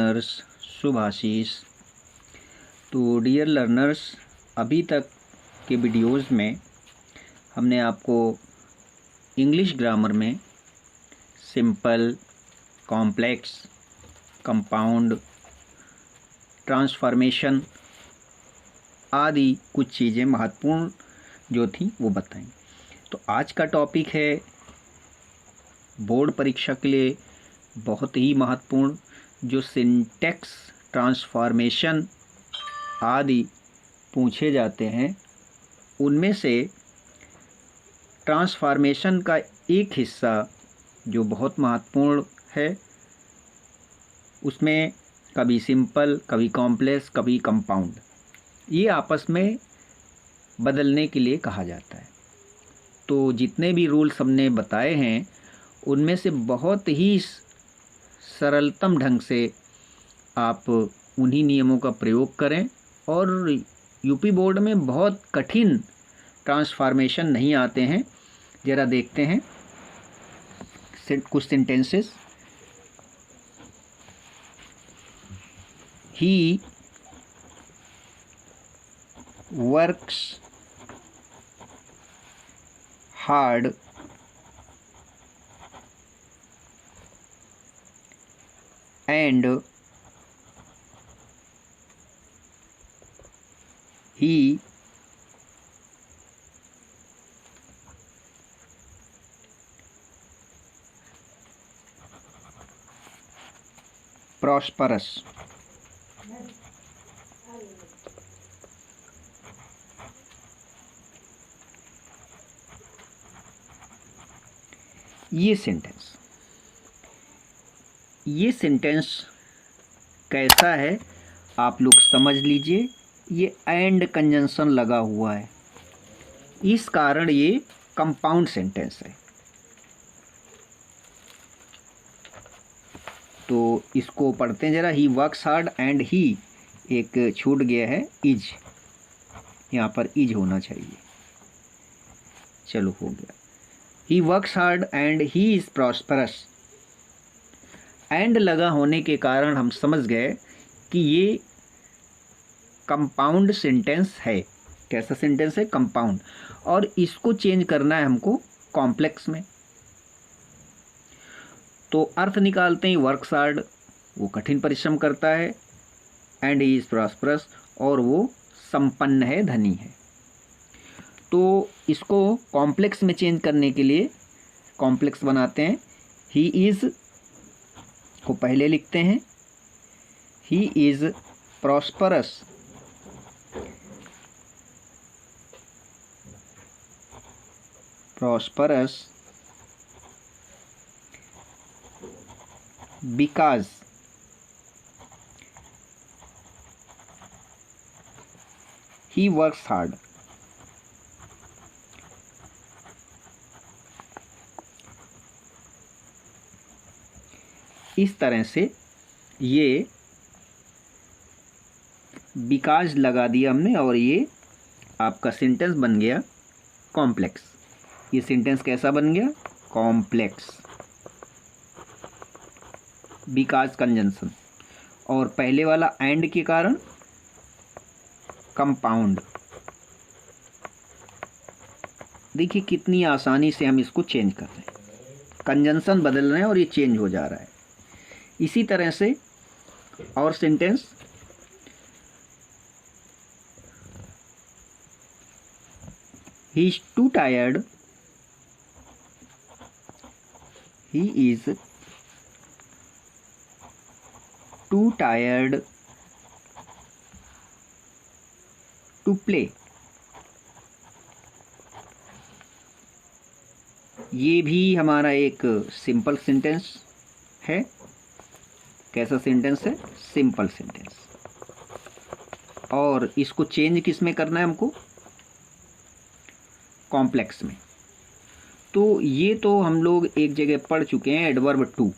Learners, शुभ आशीष। तो dear learners, अभी तक के वीडियोज़ में हमने आपको इंग्लिश ग्रामर में सिंपल, कॉम्प्लेक्स, कंपाउंड, ट्रांसफॉर्मेशन आदि कुछ चीज़ें महत्वपूर्ण जो थी वो बताई। तो आज का टॉपिक है बोर्ड परीक्षा के लिए बहुत ही महत्वपूर्ण, जो सिंटैक्स, ट्रांसफॉर्मेशन आदि पूछे जाते हैं। उनमें से ट्रांसफॉर्मेशन का एक हिस्सा जो बहुत महत्वपूर्ण है, उसमें कभी सिंपल, कभी कॉम्प्लेक्स, कभी कंपाउंड, ये आपस में बदलने के लिए कहा जाता है। तो जितने भी रूल्स हमने बताए हैं उनमें से बहुत ही सरलतम ढंग से आप उन्हीं नियमों का प्रयोग करें, और यूपी बोर्ड में बहुत कठिन ट्रांसफॉर्मेशन नहीं आते हैं। ज़रा देखते हैं कुछ sentences. He works hard and he prosperous। ये सेंटेंस कैसा है आप लोग समझ लीजिए। ये एंड कंजंक्शन लगा हुआ है, इस कारण ये कंपाउंड सेंटेंस है। तो इसको पढ़ते हैं जरा। He works hard and he, एक छूट गया है इज, यहाँ पर इज होना चाहिए। चलो हो गया। He works hard and he is prosperous. And लगा होने के कारण हम समझ गए कि ये कंपाउंड सेंटेंस है। कैसा सेंटेंस है? कंपाउंड। और इसको चेंज करना है हमको कॉम्प्लेक्स में। तो अर्थ निकालते हैं। वर्क्स हार्ड, वो कठिन परिश्रम करता है, एंड ही इज प्रॉस्परस, और वो संपन्न है, धनी है। तो इसको कॉम्प्लेक्स में चेंज करने के लिए कॉम्प्लेक्स बनाते हैं। ही इज को पहले लिखते हैं। He is prosperous because he works hard. इस तरह से ये बिकॉज लगा दिया हमने, और ये आपका सेंटेंस बन गया कॉम्प्लेक्स। ये सेंटेंस कैसा बन गया? कॉम्प्लेक्स। बिकॉज कंजंक्शन, और पहले वाला एंड के कारण कंपाउंड। देखिए कितनी आसानी से हम इसको चेंज कर रहे हैं। कंजंक्शन बदल रहे हैं और ये चेंज हो जा रहा है। इसी तरह से और sentence, he is too tired, he is too tired to play. ये भी हमारा एक सिंपल सेंटेंस है। कैसा सेंटेंस है? Simple sentence. और इसको चेंज किस में करना है हमको? कॉम्प्लेक्स में। तो ये तो हम लोग एक जगह पढ़ चुके हैं, एडवर्ब टू।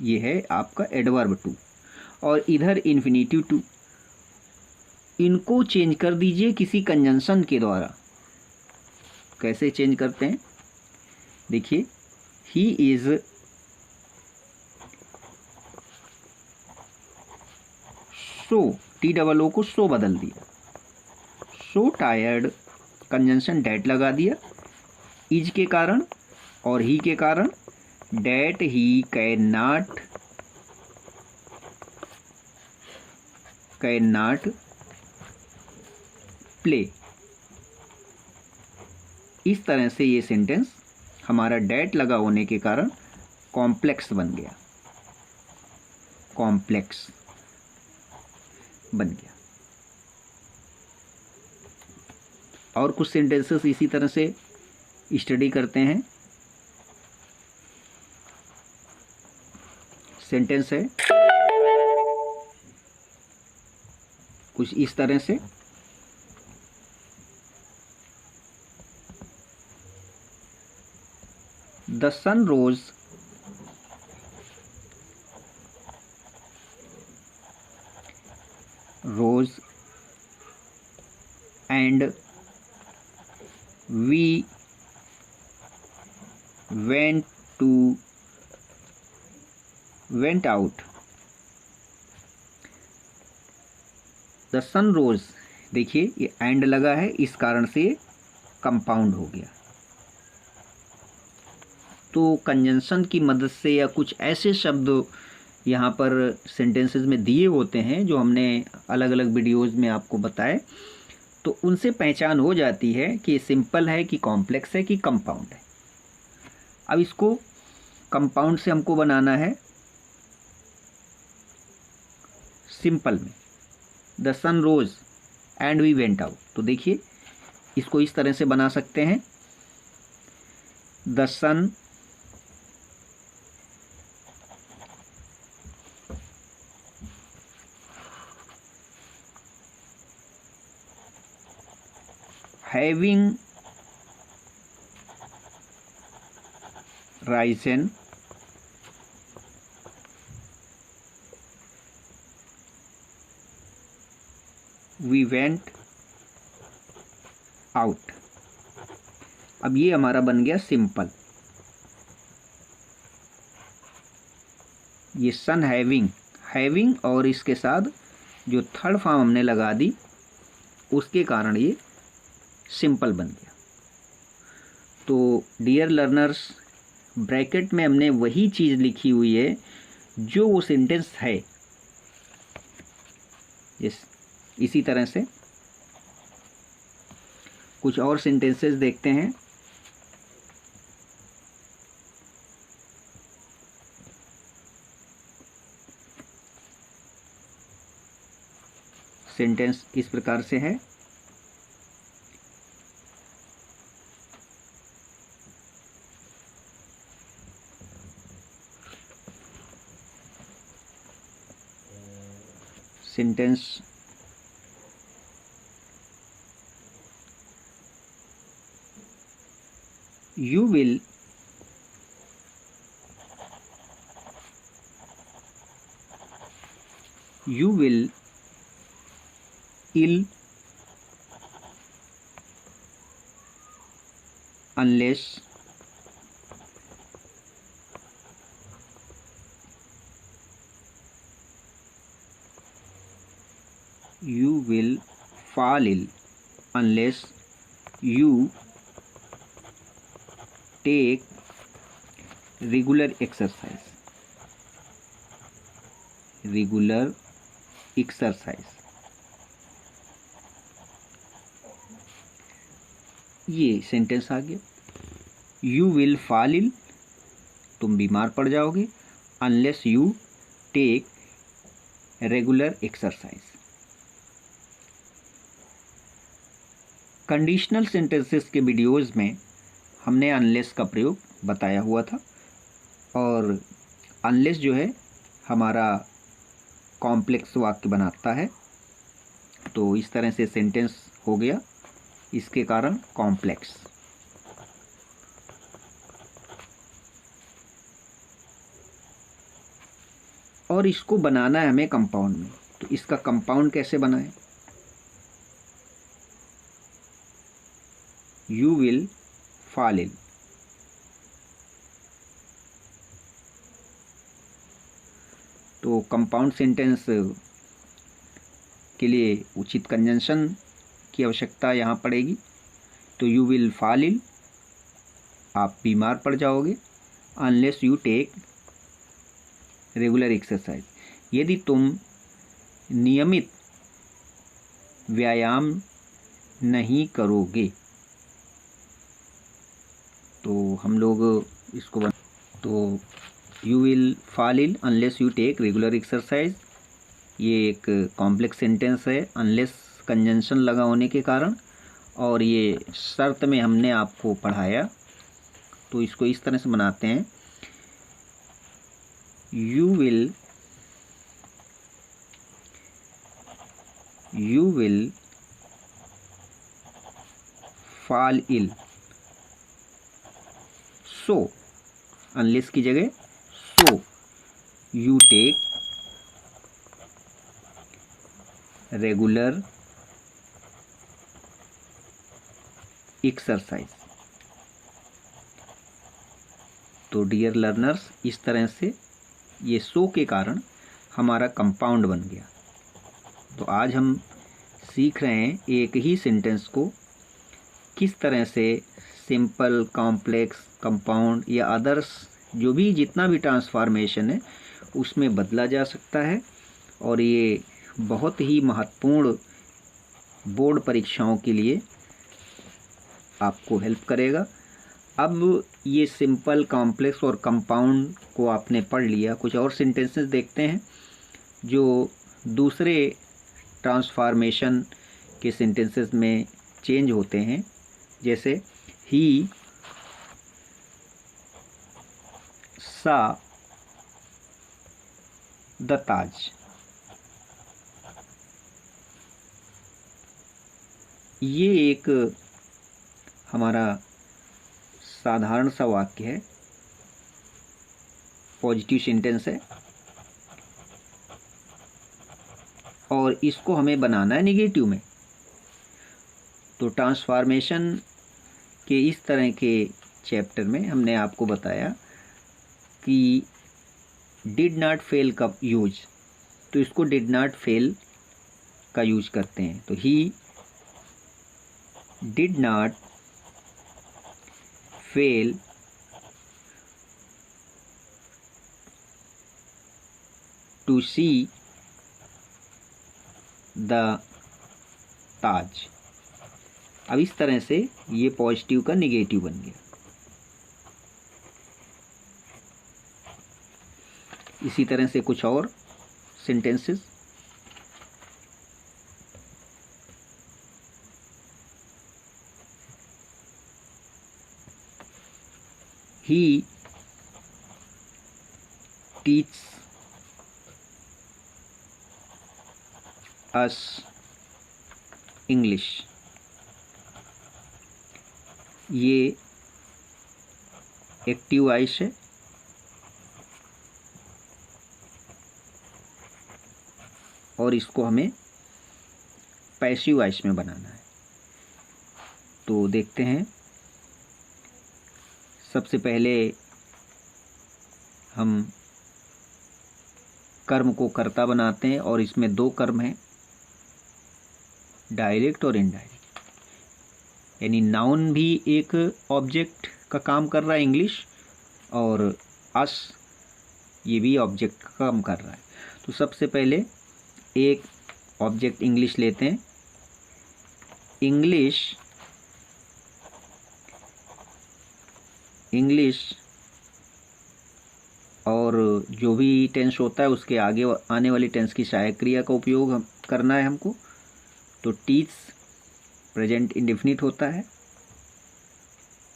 ये है आपका एडवर्ब टू, और इधर इन्फिनेटिव टू। इनको चेंज कर दीजिए किसी कंजंक्शन के द्वारा। कैसे चेंज करते हैं? देखिए, ही इज सो, TOO को सो बदल दिया, सो टायर्ड, कंजंक्शन डैट लगा दिया, इज के कारण और ही के कारण, that he can not play. इस तरह से ये सेंटेंस हमारा डैट लगा होने के कारण कॉम्प्लेक्स बन गया, कॉम्प्लेक्स बन गया। और कुछ सेंटेंसेस इसी तरह से स्टडी करते हैं। सेंटेंस है कुछ इस तरह से, the sun rose and we went out। The sun rose, देखिए ये एंड लगा है, इस कारण से कंपाउंड हो गया। तो कंजंक्शन की मदद से या कुछ ऐसे शब्द यहाँ पर सेंटेंसेस में दिए होते हैं जो हमने अलग अलग वीडियोज़ में आपको बताए, तो उनसे पहचान हो जाती है कि सिंपल है कि कॉम्प्लेक्स है कि कंपाउंड है। अब इसको कंपाउंड से हमको बनाना है सिंपल में, the sun rose and we went out. तो देखिए इसको इस तरह से बना सकते हैं, the sun having risen we went out। अब ये हमारा बन गया सिंपल। ये सन हैविंग और इसके साथ जो थर्ड फॉर्म हमने लगा दी उसके कारण ये सिंपल बन गया। तो डियर लर्नर्स, ब्रैकेट में हमने वही चीज़ लिखी हुई है जो वो सेंटेंस है। इसी तरह से कुछ और सेंटेंसेस देखते हैं। सेंटेंस इस प्रकार से है, sentence you will ill unless you will fall ill unless you take regular exercise। ये सेंटेंस आ गया। यू विल फॉल इल, तुम बीमार पड़ जाओगे, unless you take regular exercise. Conditional sentences के वीडियोज़ में हमने अनलेस का प्रयोग बताया हुआ था, और अनलेस जो है हमारा कॉम्प्लेक्स वाक्य बनाता है। तो इस तरह से सेंटेंस हो गया, इसके कारण कॉम्प्लेक्स। और इसको बनाना है हमें कंपाउंड में। तो इसका कंपाउंड कैसे बनाएं? यू विल फॉल इन, तो कंपाउंड सेंटेंस इसके लिए उचित कंजंक्शन की आवश्यकता यहाँ पड़ेगी। तो यू विल फॉल इल, आप बीमार पड़ जाओगे। Unless you take regular exercise, यदि तुम नियमित व्यायाम नहीं करोगे। तो हम लोग इसको तो you will fall ill unless you take regular exercise, ये एक कॉम्प्लेक्स सेंटेंस है अनलेस कंजंक्शन लगा होने के कारण, और ये शर्त में हमने आपको पढ़ाया। तो इसको इस तरह से बनाते हैं, you will fall ill, so unless की जगह so you take regular exercise. तो डियर लर्नर्स, इस तरह से ये सो के कारण हमारा कंपाउंड बन गया। तो आज हम सीख रहे हैं एक ही सेंटेंस को किस तरह से सिंपल, कॉम्प्लेक्स, कंपाउंड या अदर्स जो भी जितना भी ट्रांसफॉर्मेशन है उसमें बदला जा सकता है। और ये बहुत ही महत्वपूर्ण बोर्ड परीक्षाओं के लिए आपको हेल्प करेगा। अब ये सिंपल, कॉम्प्लेक्स और कंपाउंड को आपने पढ़ लिया, कुछ और सेंटेंसेस देखते हैं जो दूसरे ट्रांसफॉर्मेशन के सेंटेंसेस में चेंज होते हैं। जैसे ही सा द ताज, ये एक हमारा साधारण सा वाक्य है, पॉजिटिव सेंटेंस है, और इसको हमें बनाना है निगेटिव में। तो ट्रांसफॉर्मेशन के इस तरह के चैप्टर में हमने आपको बताया कि डिड नॉट फेल का यूज, तो इसको डिड नॉट फेल का यूज करते हैं। तो he did not fail to see the Taj. अब इस तरह से ये पॉजिटिव का निगेटिव बन गया। इसी तरह से कुछ और सेंटेंसेस, ही टीच अस इंग्लिश, ये एक्टिव वॉइस है, और इसको हमें पैसिव वॉइस में बनाना है। तो देखते हैं, सबसे पहले हम कर्म को कर्ता बनाते हैं, और इसमें दो कर्म हैं, डायरेक्ट और इनडायरेक्ट। यानी नाउन भी एक ऑब्जेक्ट का काम कर रहा है इंग्लिश, और अस ये भी ऑब्जेक्ट का काम कर रहा है। तो सबसे पहले एक ऑब्जेक्ट इंग्लिश लेते हैं। इंग्लिश और जो भी टेंस होता है उसके आगे आने वाली टेंस की सहायक क्रिया का उपयोग करना है हमको। तो टीच प्रेजेंट इंडेफिनिट होता है,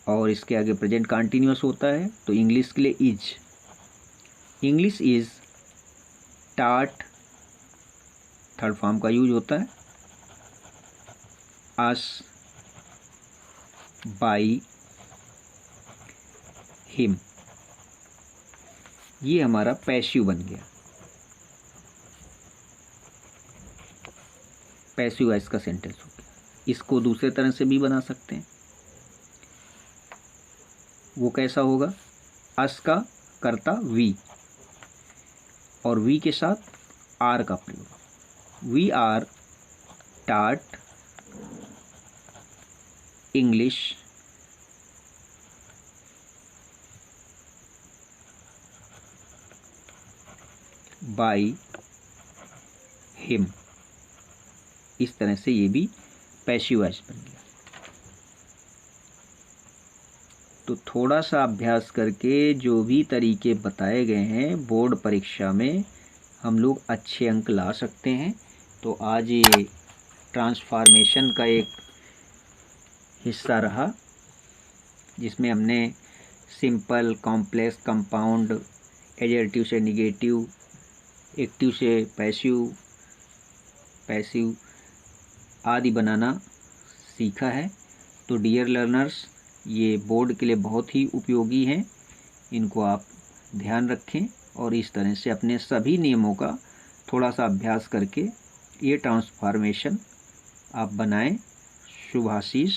और इसके आगे प्रेजेंट कंटिन्यूअस होता है। तो इंग्लिश के लिए इज, इंग्लिश इज टाट, थर्ड फॉर्म का यूज होता है, अस बाई हिम। ये हमारा पैसिव बन गया, पैसिव वॉइस का सेंटेंस हो गया। इसको दूसरे तरह से भी बना सकते हैं। वो कैसा होगा, अस का कर्ता वी, और वी के साथ आर का प्रयोग। We are start English by him. इस तरह से ये भी पैसिव वॉइस बन गया। तो थोड़ा सा अभ्यास करके जो भी तरीके बताए गए हैं बोर्ड परीक्षा में हम लोग अच्छे अंक ला सकते हैं। तो आज ये ट्रांसफॉर्मेशन का एक हिस्सा रहा जिसमें हमने सिंपल, कॉम्प्लेक्स, कंपाउंड, एडजेक्टिव से निगेटिव, एक्टिव से पैसिव आदि बनाना सीखा है। तो डियर लर्नर्स, ये बोर्ड के लिए बहुत ही उपयोगी हैं। इनको आप ध्यान रखें और इस तरह से अपने सभी नियमों का थोड़ा सा अभ्यास करके ये ट्रांसफॉर्मेशन आप बनाएं। शुभ आशीष।